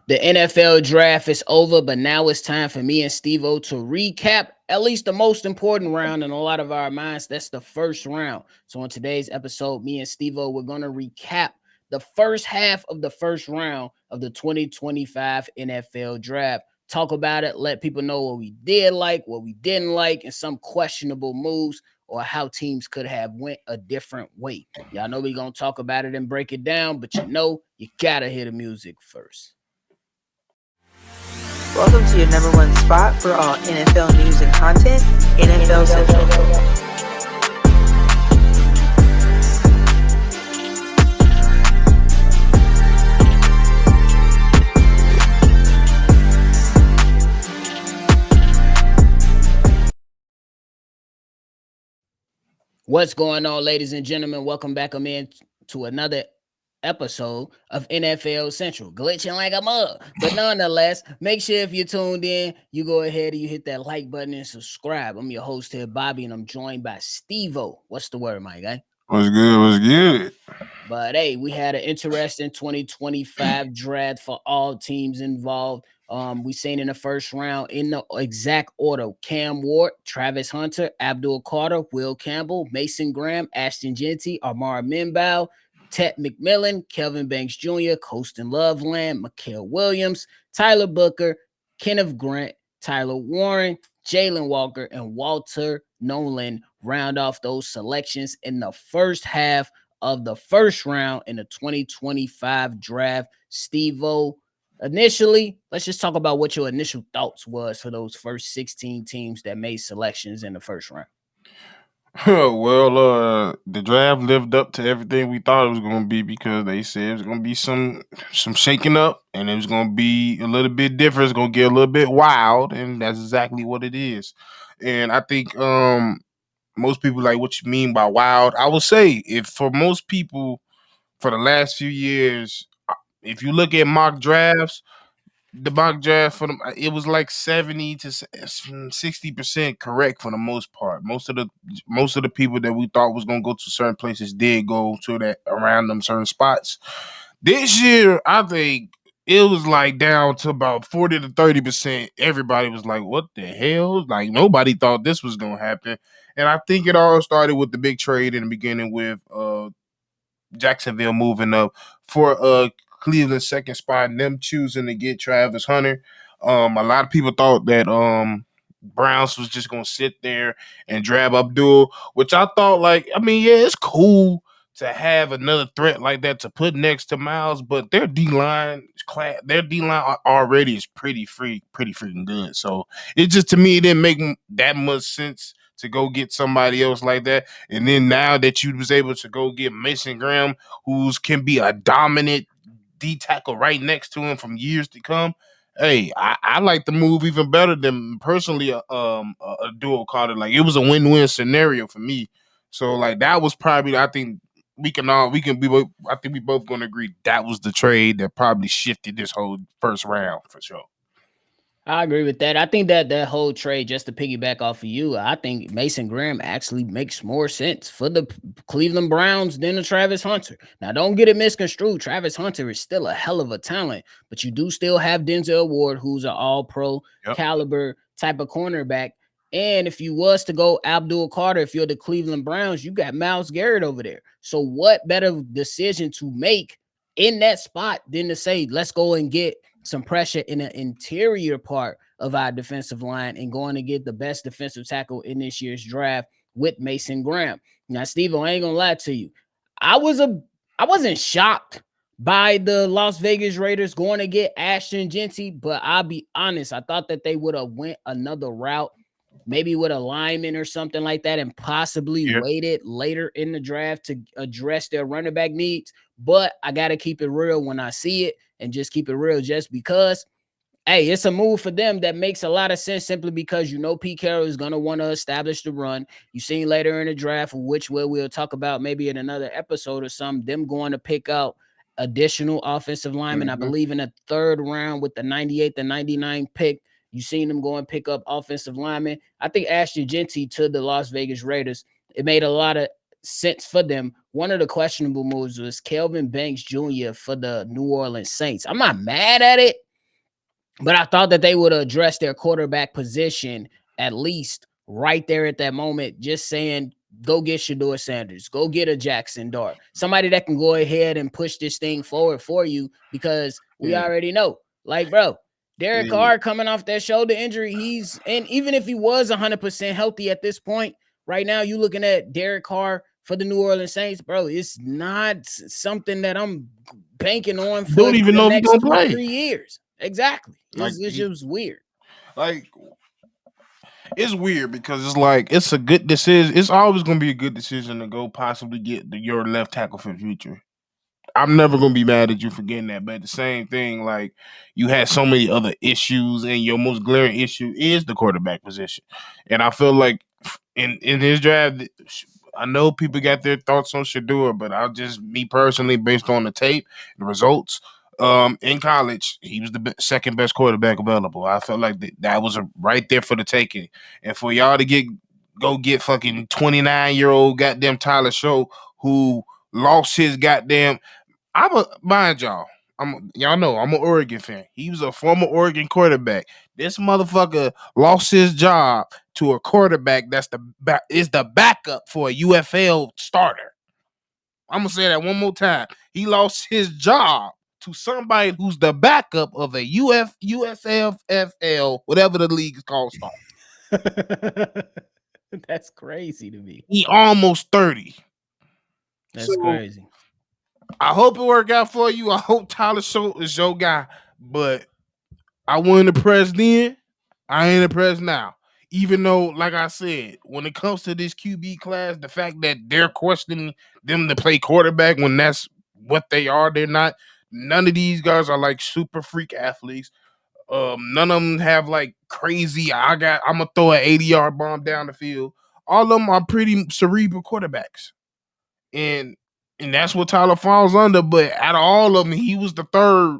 The NFL draft is over, but now it's time for me and Stevo to recap at least the most important round in a lot of our minds. That's the first round. So on today's episode, me and Stevo, we're going to recap the first half of the first round of the 2025 NFL draft. Talk about it, let people know what we did like, what we didn't like, and some questionable moves or how teams could have went a different way. Y'all know we're going to talk about it and break it down, but you got to hear the music first. Welcome to your number one spot for all NFL news and content, NFL Central. What's going on, ladies and gentlemen? Welcome back to another episode of NFL Central. Glitching like a mug. But nonetheless, make sure if you're tuned in, you go ahead and you hit that like button and subscribe. I'm your host here, Bobby, and I'm joined by Stevo. What's the word, my guy? What's good? What's good? But hey, we had an interesting 2025 draft for all teams involved. We seen in the first round in the exact order: Cam Ward, Travis Hunter, Abdul Carter, Will Campbell, Mason Graham, Ashton Genty, Amar Minbow, Ted McMillan, Kelvin Banks Jr., Colston Loveland, Mikael Williams, Tyler Booker, Kenneth Grant, Tyler Warren, Jalen Walker, and Walter Nolan round off those selections in the first half of the first round in the 2025 draft. Stevo, initially, let's just talk about what your initial thoughts was for those first 16 teams that made selections in the first round. The draft lived up to everything we thought it was going to be because they said it was going to be some shaking up and it was going to be a little bit different. It's going to get a little bit wild, and that's exactly what it is. And I think most people like what you mean by wild. I would say if for most people for the last few years, if you look at mock drafts, the mock draft for them, it was like 70 to 60% correct for the most part. Most of the people that we thought was gonna go to certain places did go to that around them certain spots. This year, I think it was like down to about 40 to 30%. Everybody was like, "What the hell?" Like nobody thought this was gonna happen. And I think it all started with the big trade in the beginning with Jacksonville moving up for Cleveland's second spot and them choosing to get Travis Hunter. A lot of people thought that Browns was just gonna sit there and drab Abdul, which I thought yeah, it's cool to have another threat like that to put next to Miles, but their D line already is pretty freaking good. So it just to me it didn't make that much sense to go get somebody else like that. And then now that you was able to go get Mason Graham, who's can be a dominant D tackle right next to him from years to come. Hey, I like the move even better than personally a dual Carter. Like it was a win-win scenario for me. So like that was probably I think I think we both gonna agree that was the trade that probably shifted this whole first round for sure. I agree with that. I think that whole trade, just to piggyback off of you, I think Mason Graham actually makes more sense for the Cleveland Browns than the Travis Hunter. Now, don't get it misconstrued. Travis Hunter is still a hell of a talent, but you do still have Denzel Ward, who's an all-pro Yep. caliber type of cornerback. And if you was to go Abdul Carter, if you're the Cleveland Browns, you got Myles Garrett over there. So what better decision to make in that spot than to say, let's go and get some pressure in the interior part of our defensive line and going to get the best defensive tackle in this year's draft with Mason Graham. Now, Steve, I ain't gonna lie to you. I wasn't shocked by the Las Vegas Raiders going to get Ashton Genty, but I'll be honest, I thought that they would have went another route, maybe with a lineman or something like that, and possibly Yeah. waited later in the draft to address their running back needs. But I got to keep it real when I see it and just keep it real just because, hey, it's a move for them that makes a lot of sense simply because Pete Carroll is going to want to establish the run. You seen later in the draft, which we'll talk about maybe in another episode or something, them going to pick out additional offensive linemen. I Mhm. believe in the third round with the 98th and 99 pick. You seen them go and pick up offensive linemen. I think Ashton Genty to the Las Vegas Raiders, it made a lot of sense for them. One of the questionable moves was Kelvin Banks Jr. for the New Orleans Saints. I'm not mad at it, But I thought that they would address their quarterback position at least right there at that moment, just saying, go get Shador Sanders, go get a Jackson Dart, somebody that can go ahead and push this thing forward for you, because we Yeah, already know, like, bro, Derek yeah, Carr coming off that shoulder injury, and even if he was 100% healthy at this point, right now, you looking at Derek Carr for the New Orleans Saints, bro, it's not something that I'm banking on for don't even the know if he next gonna two, play. 3 years. Exactly. Like It's just weird. like it's weird because it's like it's a good decision. It's always gonna be a good decision to go possibly get your left tackle for the future. I'm never gonna be mad at you for getting that, but at the same thing, like you had so many other issues, and your most glaring issue is the quarterback position. And I feel like in his draft, I know people got their thoughts on Shador, but I'll just me personally, based on the tape, the results. In college, he was the second best quarterback available. I felt like that was right there for the taking, and for y'all to go get fucking 29-year-old goddamn Tyler Show who lost his goddamn I'm a mind y'all. Y'all know I'm an Oregon fan. He was a former Oregon quarterback. This motherfucker lost his job to a quarterback that's is the backup for a UFL starter. I'm gonna say that one more time. He lost his job to somebody who's the backup of a USFFL, whatever the league is called, starter. That's crazy to me. He almost 30. That's So crazy. I hope it work out for you. I hope Tyler Show is your guy, but I wasn't impressed then. I ain't impressed now. Even though, like I said, when it comes to this QB class, the fact that they're questioning them to play quarterback when that's what they are, they're not. None of these guys are like super freak athletes. None of them have like crazy. I'm gonna throw an 80-yard bomb down the field. All of them are pretty cerebral quarterbacks, and that's what Tyler falls under. But out of all of them, he was the third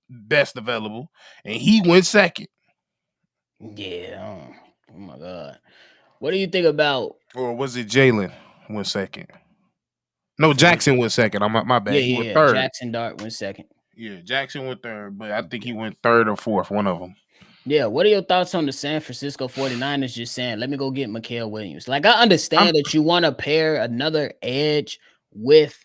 best available, and he went second. Yeah. Oh my god. What do you think about Or was it Jalen went second? No, for who? Jackson went second. I'm my Yeah, bad. He went yeah, yeah. third. Jackson Dart went second. Yeah, Jackson went third, but I think he went third or fourth. One of them. Yeah, what are your thoughts on the San Francisco 49ers just saying, let me go get Mikael Williams? Like, I I'm understand that you want to pair another edge with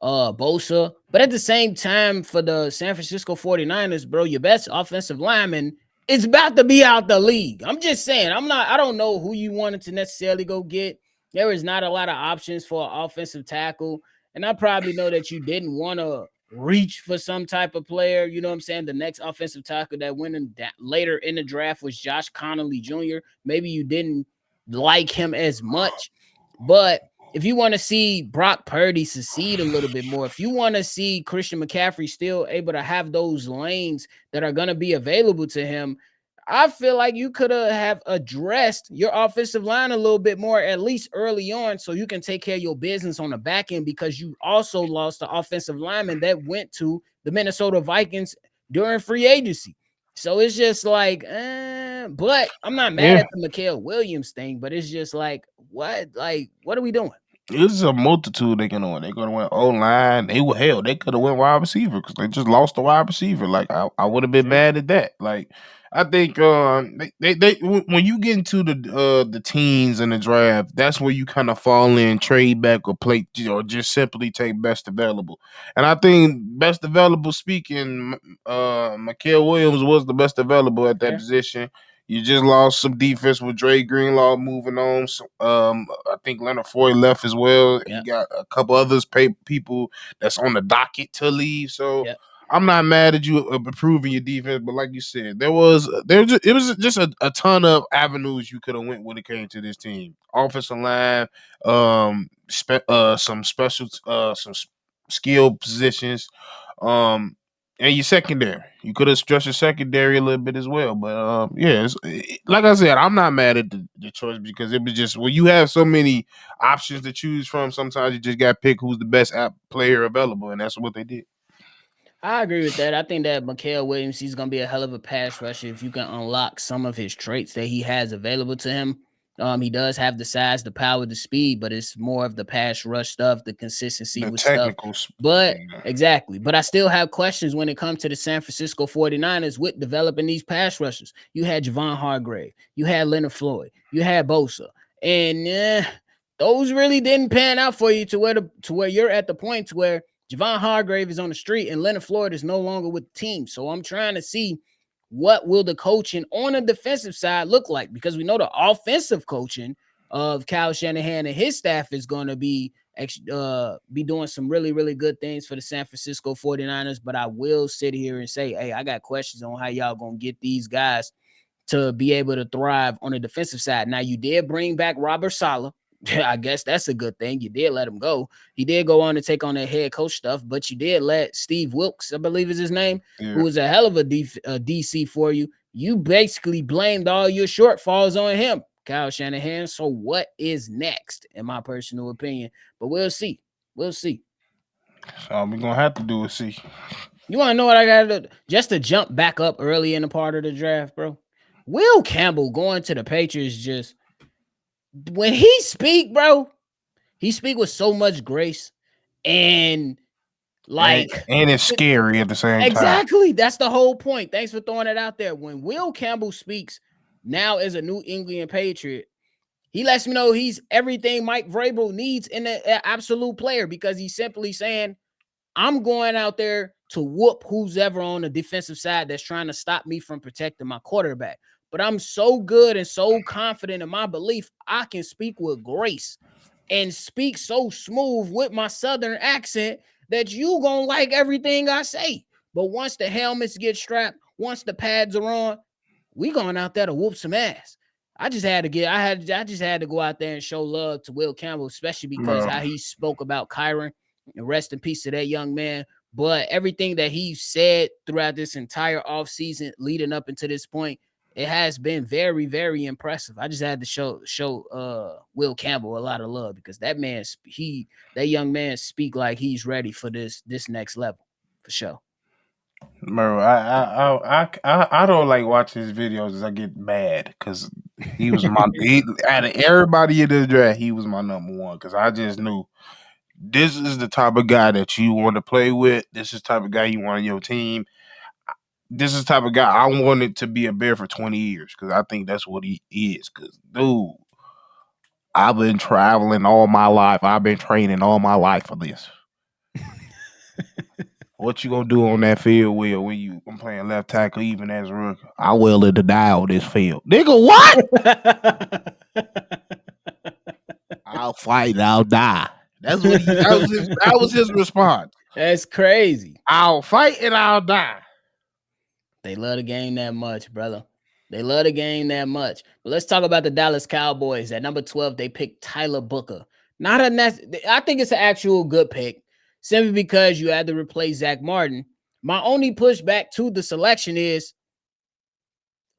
Bosa, but at the same time, for the San Francisco 49ers, bro, your best offensive lineman is about to be out the league. I'm just saying, I don't know who you wanted to necessarily go get. There is not a lot of options for an offensive tackle. And I probably know that you didn't want to reach for some type of player. You know what I'm saying? The next offensive tackle that went later in the draft was Josh Connolly Jr. Maybe you didn't like him as much, but if you want to see Brock Purdy succeed a little bit more, if you want to see Christian McCaffrey still able to have those lanes that are going to be available to him, I feel like you could have addressed your offensive line a little bit more, at least early on, so you can take care of your business on the back end, because you also lost the offensive lineman that went to the Minnesota Vikings during free agency. So it's just like, but I'm not mad yeah. at the Mikael Williams thing, but it's just like, what? Like, what are we doing? It's a multitude they can win. They could have went O line. They were hell. They could have went wide receiver because they just lost the wide receiver. Like I would have been True. mad at that. Like I think when you get into the teens and the draft, that's where you kind of fall in, trade back or play or just simply take best available. And I think best available speaking, Mikael Williams was the best available at that Fair. position. You just lost some defense with Dre Greenlaw moving on. So, I think Leonard Floyd left as well. You Yeah. got a couple others people that's on the docket to leave. So Yeah. I'm not mad at you improving your defense, but like you said, it was just a ton of avenues you could have went when it came to this team. Offensive line, some special, skill positions. Um, and your secondary. You could have stretched your secondary a little bit as well. But yeah, like I said, I'm not mad at the choice because it was just when you have so many options to choose from, sometimes you just got to pick who's the best player available, and that's what they did. I agree with that. I think that Mikael Williams, he's gonna be a hell of a pass rusher if you can unlock some of his traits that he has available to him. He does have the size, the power, the speed, but it's more of the pass rush stuff, the consistency The with stuff. technical, But yeah. exactly. But I still have questions when it comes to the San Francisco 49ers with developing these pass rushers. You had Javon Hargrave, you had Leonard Floyd, you had Bosa. And those really didn't pan out for you to where you're at the point to where Javon Hargrave is on the street and Leonard Floyd is no longer with the team. So I'm trying to see what will the coaching on the defensive side look like, because we know the offensive coaching of Kyle Shanahan and his staff is going to be doing some really, really good things for the San Francisco 49ers. But I will sit here and say, hey, I got questions on how y'all going to get these guys to be able to thrive on the defensive side. Now, you did bring back Robert Saleh. I guess that's a good thing. You did let him go. He did go on to take on that head coach stuff, but you did let Steve Wilkes, I believe is his name, who Yeah. was a hell of a DC for you. You basically blamed all your shortfalls on him, Kyle Shanahan. So what is next, in my personal opinion? But we'll see. We'll see. So we're gonna have to do is see. You want to know what I got to do? Just to jump back up early in the part of the draft, bro. Will Campbell going to the Patriots, just when he speak, bro, he speak with so much grace and And like and it's scary at the same time. exactly. That's the whole point. Thanks for throwing it out there. When Will Campbell speaks now as a New England Patriot, he lets me know he's everything Mike Vrabel needs in an absolute player, because he's simply saying, I'm going out there to whoop who's ever on the defensive side that's trying to stop me from protecting my quarterback. But I'm so good and so confident in my belief, I can speak with grace and speak so smooth with my southern accent that you gonna like everything I say. But once the helmets get strapped, once the pads are on, we going out there to whoop some ass. I just had to go out there and show love to Will Campbell, especially because Bro, how he spoke about Kyron. And rest in peace to that young man. But everything that he said throughout this entire offseason leading up into this point, it has been very, very impressive. I just had to show Will Campbell a lot of love, because that young man speak like he's ready for this next level for sure. bro, I don't like watching his videos as I get mad because out of everybody in this draft, he was my number one because I just knew this is the type of guy that you want to play with. This is the type of guy you want on your team. This is the type of guy I wanted to be a Bear for 20 years because I think that's what he is. Because, dude, I've been traveling all my life. I've been training all my life for this. What you gonna do on that field, Will, when I'm playing left tackle even as a rookie? I willing to die on this field. Nigga, what? I'll fight and I'll die. That's what that was his response. That's crazy. I'll fight and I'll die. They love the game that much, brother. They love the game that much. But let's talk about the Dallas Cowboys. At number 12, they picked Tyler Booker. I think it's an actual good pick, simply because you had to replace Zach Martin. My only pushback to the selection is,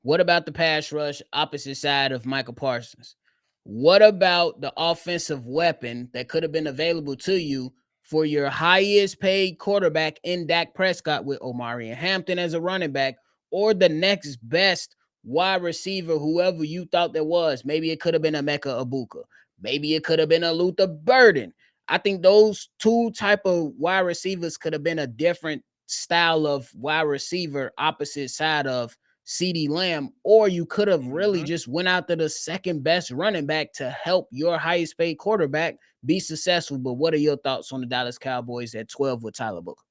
what about the pass rush opposite side of Michael Parsons? What about the offensive weapon that could have been available to you for your highest paid quarterback in Dak Prescott, with Omari and Hampton as a running back, or the next best wide receiver, whoever you thought there was? Maybe it could have been a Mecca Abuka. Maybe it could have been a Luther Burden. I think those two type of wide receivers could have been a different style of wide receiver opposite side of CeeDee Lamb, or you could have really Mhm. just went out to the second best running back to help your highest paid quarterback be successful. But what are your thoughts on the Dallas Cowboys at 12 with Tyler Booker?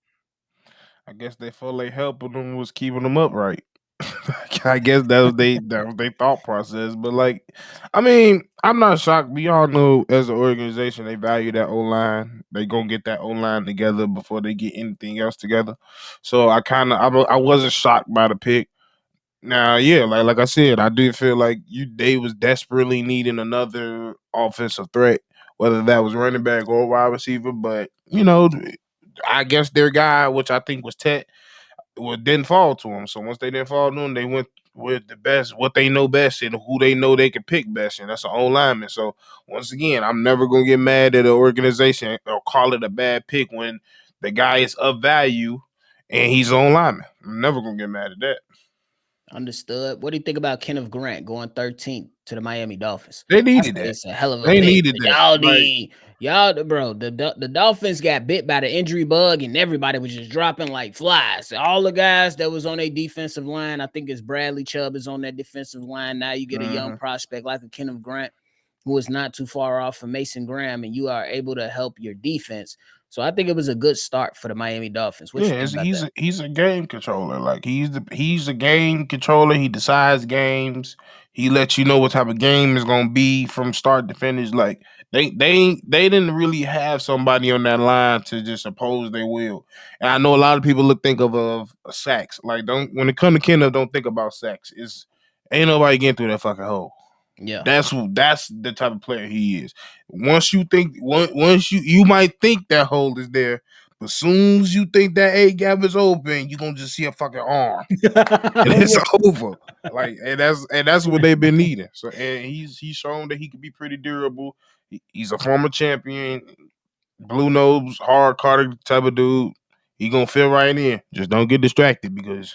I guess they felt like helping them was keeping them upright. I guess that was their thought process. But like, I mean, I'm not shocked. We all know as an organization they value that O line. They gonna get that O line together before they get anything else together. So I wasn't shocked by the pick. Now, yeah, like I said, I do feel like they was desperately needing another offensive threat, whether that was running back or wide receiver. But I guess their guy, which I think was Tet, didn't fall to him. So once they didn't fall to him, they went with the best, what they know best, and who they know they can pick best, and that's an old lineman. So once again, I'm never gonna get mad at an organization or call it a bad pick when the guy is of value and he's an old lineman. I'm never gonna get mad at that. Understood. What do you think about Kenneth Grant going 13th to the Miami Dolphins? They I needed say that. it's a hell of a They pick. needed But that. Like, bro, the Dolphins got bit by the injury bug, and everybody was just dropping like flies. All the guys that was on a defensive line, I think it's Bradley Chubb is on that defensive line. Now you get a young mhm. prospect like a Kenneth Grant, who is not too far off from Mason Graham, and you are able to help your defense. So I think it was a good start for the Miami Dolphins. What Yeah, you think about that? he's a game controller. Like he's a game controller. He decides games. He lets you know what type of game is gonna be from start to finish. Like they didn't really have somebody on that line to just oppose their will. And I know a lot of people think of sacks. Like don't when it comes to Kenneth, don't think about sacks. It's ain't nobody getting through that fucking hole. Yeah. That's the type of player he is. Once you might think that hole is there, but soon as you think that A gap is open, you're gonna just see a fucking arm. And it's over. Like and that's what they've been needing. So and he's shown that he can be pretty durable. He's a former champion, blue nose, hard Carter type of dude. He gonna fit right in. Just don't get distracted because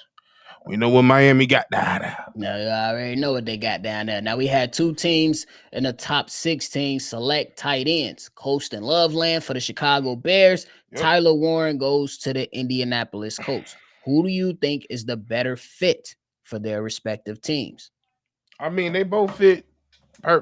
we know what Miami got down there. No, I already know what they got down there. Now we had two teams in the top 16 select tight ends. Coast and Loveland for the Chicago Bears. Yep. Tyler Warren goes to the Indianapolis Colts. Who do you think is the better fit for their respective teams? I mean, they both fit.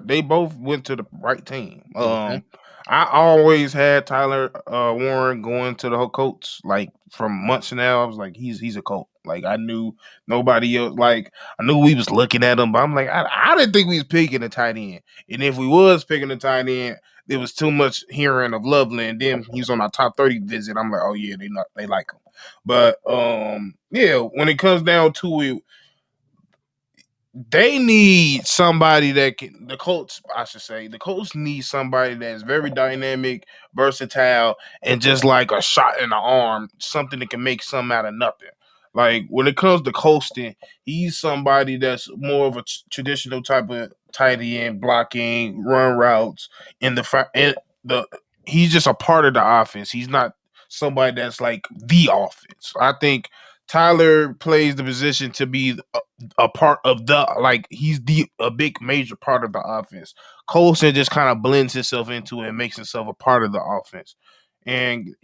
They both went to the right team. Okay. I always had Tyler Warren going to the Colts. Like from months now, I was like, he's a Colt. Like I knew nobody else. Like I knew we was looking at him, but I'm like, I didn't think we was picking a tight end. And if we was picking a tight end, there was too much hearing of Loveland. Then he was on our top 30 visit. I'm like, oh yeah, they like him. But yeah, when it comes down to it, they need somebody that can the Colts, I should say, the Colts need somebody that's very dynamic, versatile, and just like a shot in the arm, something that can make something out of nothing. Like when it comes to Colston, he's somebody that's more of a traditional type of tight end, blocking, run routes, in the he's just a part of the offense. He's not somebody that's like the offense. I think Tyler plays the position to be a part of the like he's the a big major part of the offense. Colson just kind of blends himself into it and makes himself a part of the offense. And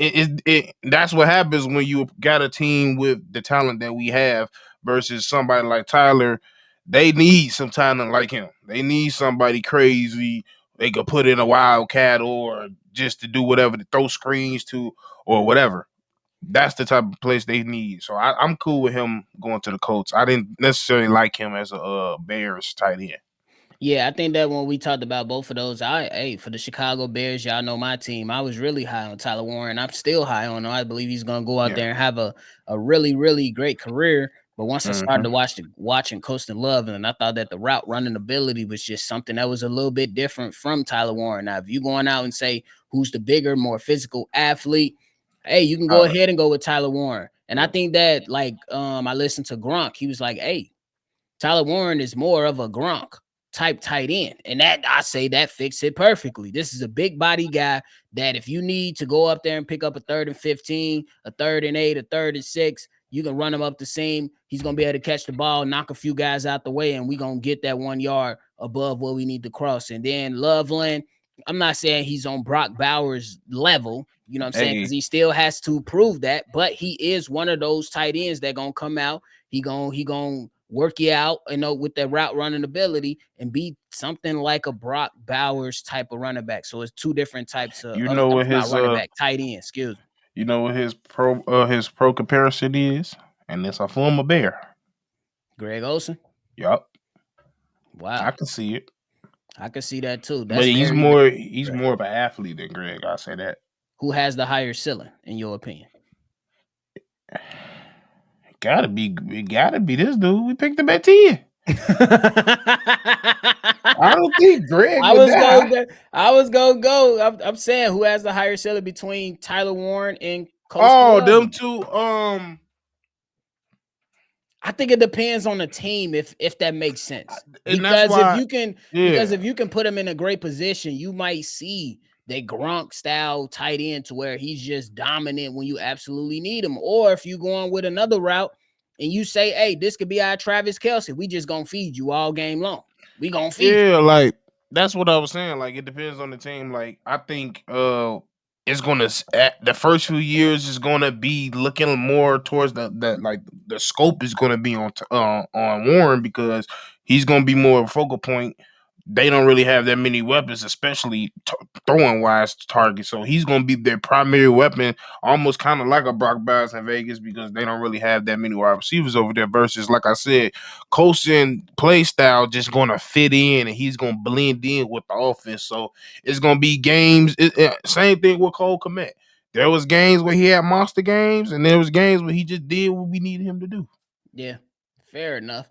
that's what happens when you got a team with the talent that we have versus somebody like Tyler. They need some talent like him. They need somebody crazy they could put in a wildcat or just to do whatever, to throw screens to or whatever. That's the type of place they need. So I'm cool with him going to the Colts. I didn't necessarily like him as a Bears tight end. Yeah, I think that when we talked about both of those, for the Chicago Bears, y'all know my team. I was really high on Tyler Warren. I'm still high on him. I believe he's gonna go out Yeah. there and have a really, really great career. But once I started to Hmm. watching Coast and Love, and I thought that the route running ability was just something that was a little bit different from Tyler Warren. Now, if you going out and say who's the bigger, more physical athlete, hey, you can go Tyler. ahead and go with Tyler Warren. And I Yeah. think that I listened to Gronk. He was like, hey, Tyler Warren is more of a Gronk type tight end. And that I say that fits it perfectly. This is a big body guy that if you need to go up there and pick up a 3rd and 15, a 3rd and 8, a 3rd and 6, you can run him up the seam. He's going to be able to catch the ball, knock a few guys out the way, and we're going to get that 1 yard above where we need to cross. And then Loveland, I'm not saying he's on Brock Bowers level, you know what I'm saying? Because Hey, he still has to prove that, but he is one of those tight ends that gonna come out. He gonna work you out, with that route running ability and be something like a Brock Bowers type of running back. So it's two different types of you know what not his running back, tight end, excuse me. you know what his pro comparison is, and it's a former Bear. Greg Olson. Yup, I Wow. can see it. I can see that too. But That's very, very he's right. more of an athlete than Greg. I'll say that. Who has the higher ceiling, in your opinion? It gotta be this dude. We picked him at 10. I don't think Greg I would was die. going. I was gonna go. I'm saying who has the higher ceiling between Tyler Warren and Coastal Oh, them Loveland. two. I think it depends on the team if that makes sense. And that's why. Because Yeah, if you can put him in a great position, you might see that Gronk style tight end to where he's just dominant when you absolutely need him. Or if you going with another route, and you say, hey, this could be our Travis Kelce, we just gonna feed you all game long. We gonna feed Yeah, like that's what I was saying. Like it depends on the team. Like I think it's gonna at the first few years is gonna be looking more towards the like the scope is gonna be on Warren because he's gonna be more of a focal point. They don't really have that many weapons, especially throwing wise targets. So he's going to be their primary weapon, almost kind of like a Brock Bowers in Vegas, because they don't really have that many wide receivers over there. Versus, like I said, Colson play style just going to fit in, and he's going to blend in with the offense. So it's going to be games. Same thing with Cole Kmet. There was games where he had monster games, and there was games where he just did what we needed him to do. Yeah, fair enough.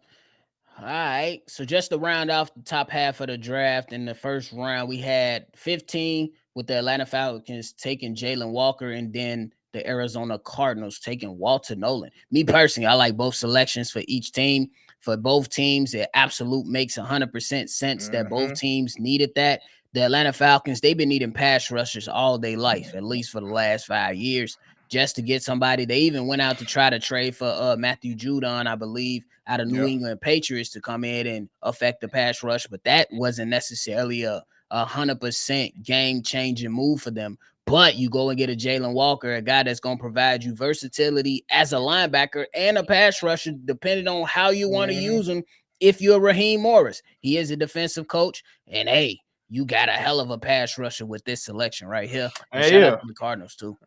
All right. So just to round off the top half of the draft in the first round, we had 15 with the Atlanta Falcons taking Jalen Walker, and then the Arizona Cardinals taking Walter Nolan. Me personally, I like both selections for each team. For both teams, it absolute makes 100% sense that both Mm-hmm. teams needed that. The Atlanta Falcons, they've been needing pass rushers all day life, at least for the last 5 years, just to get somebody. They even went out to try to trade for Matthew Judon, I believe, out of New Yeah. England Patriots to come in and affect the pass rush, but that wasn't necessarily a 100% game changing move for them. But you go and get a Jalen Walker, a guy that's going to provide you versatility as a linebacker and a pass rusher, depending on how you want to Mm-hmm. use him. If you're Raheem Morris, he is a defensive coach, and hey, you got a hell of a pass rusher with this selection right here. And Hey, shout out yeah. to the Cardinals too.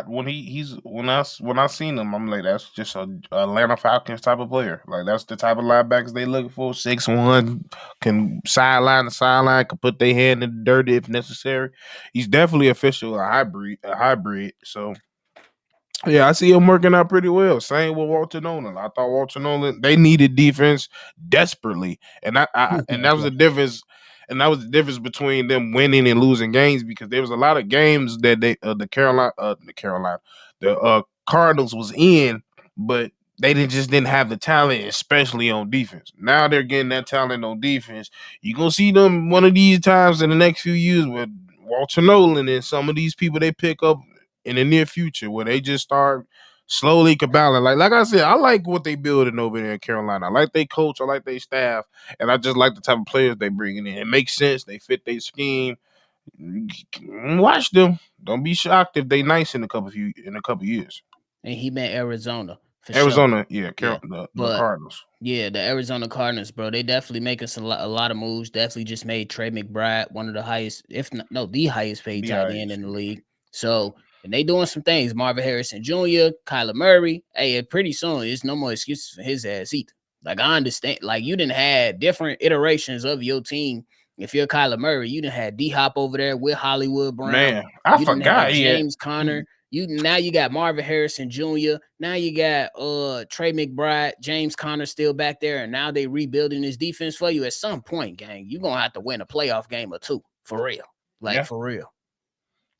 When he's when I seen him, I'm like, that's just a Atlanta Falcons type of player. Like that's the type of linebackers they looking for. 6'1", can sideline to sideline, can put their hand in the dirt if necessary. He's definitely official a hybrid, So yeah, I see him working out pretty well. Same with Walter Nolan. I thought Walter Nolan they needed defense desperately, and and that was the difference. And that was the difference between them winning and losing games because there was a lot of games that the Cardinals was in, but they didn't have the talent, especially on defense. Now they're getting that talent on defense. You gonna see them one of these times in the next few years with Walter Nolan and some of these people they pick up in the near future where they just start slowly caballing. Like I said, I like what they building over there in Carolina. I like they coach, I like they staff, and I just like the type of players they bringing in. It makes sense. They fit their scheme. Watch them. Don't be shocked if they nice in a couple years. And he meant Arizona for sure. Arizona, yeah, Yeah. The But Cardinals. yeah, the Arizona Cardinals, bro, they definitely make us a lot of moves. Definitely just made Trey McBride one of the highest, if not, no, the highest paid The tight end highest. in the league. So, and they doing some things. Marvin Harrison Jr., Kyler Murray. Hey, pretty soon, it's no more excuses for his ass either. Like, I understand. Like, you didn't have different iterations of your team. If you're Kyler Murray, you didn't have D Hop over there with Hollywood Brown. Man, I You didn't have forgot he had. James Conner. You got Marvin Harrison Jr. Now you got Trey McBride, James Conner still back there, and now they rebuilding this defense for you. At some point, gang, you're gonna have to win a playoff game or two. For real. Like Yeah, for real.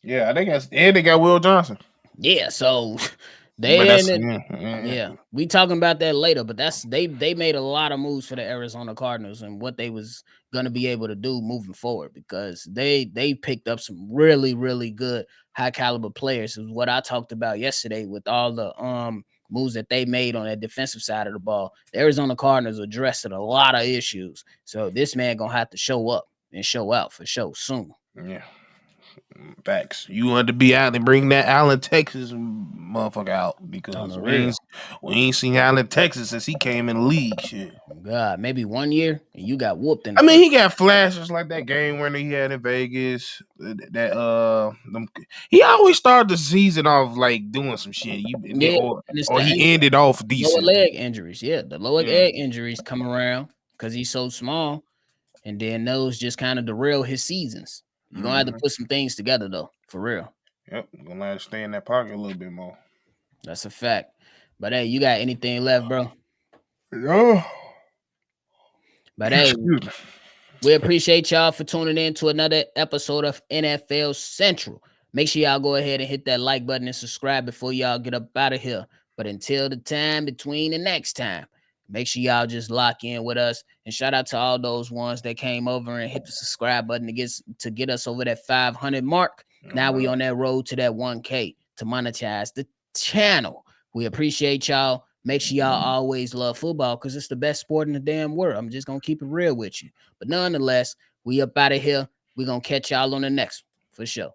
yeah. I think that's and they got Will Johnson. Yeah, so But they that's and yeah. yeah, we talking about that later, but that's they made a lot of moves for the Arizona Cardinals and what they was gonna be able to do moving forward because they picked up some really good high caliber players. Is what I talked about yesterday with all the moves that they made on that defensive side of the ball. The Arizona Cardinals addressing a lot of issues, so this man gonna have to show up and show out for sure soon. Yeah. Facts. You want to be out and bring that Allen Texas motherfucker out On because the real. we ain't seen Allen Texas since he came in the league. Shit. God, maybe 1 year and you got whooped in the I mean, first. he got flashes like that game winner he had in Vegas. He always started the season off like doing some shit. Yeah, and it's Or the he ended off lower decent. leg injuries. Yeah, the lower Yeah. leg injuries come around because he's so small, and then those just kind of derail his seasons. You're gonna have to Hmm. put some things together though, for real. Yep. Gonna have to stay in that pocket a little bit more. That's a fact. But hey, you got anything left, bro? Yeah. But hey, Excuse me. we appreciate y'all for tuning in to another episode of NFL Central. Make sure y'all go ahead and hit that like button and subscribe before y'all get up out of here. But until the time between the next time, make sure y'all just lock in with us. And shout out to all those ones that came over and hit the subscribe button to get us over that 500 mark. Now we on that road to that 1K to monetize the channel. We appreciate y'all. Make sure y'all always love football because it's the best sport in the damn world. I'm just gonna keep it real with you. But nonetheless, we up out of here. We gonna catch y'all on the next one for sure.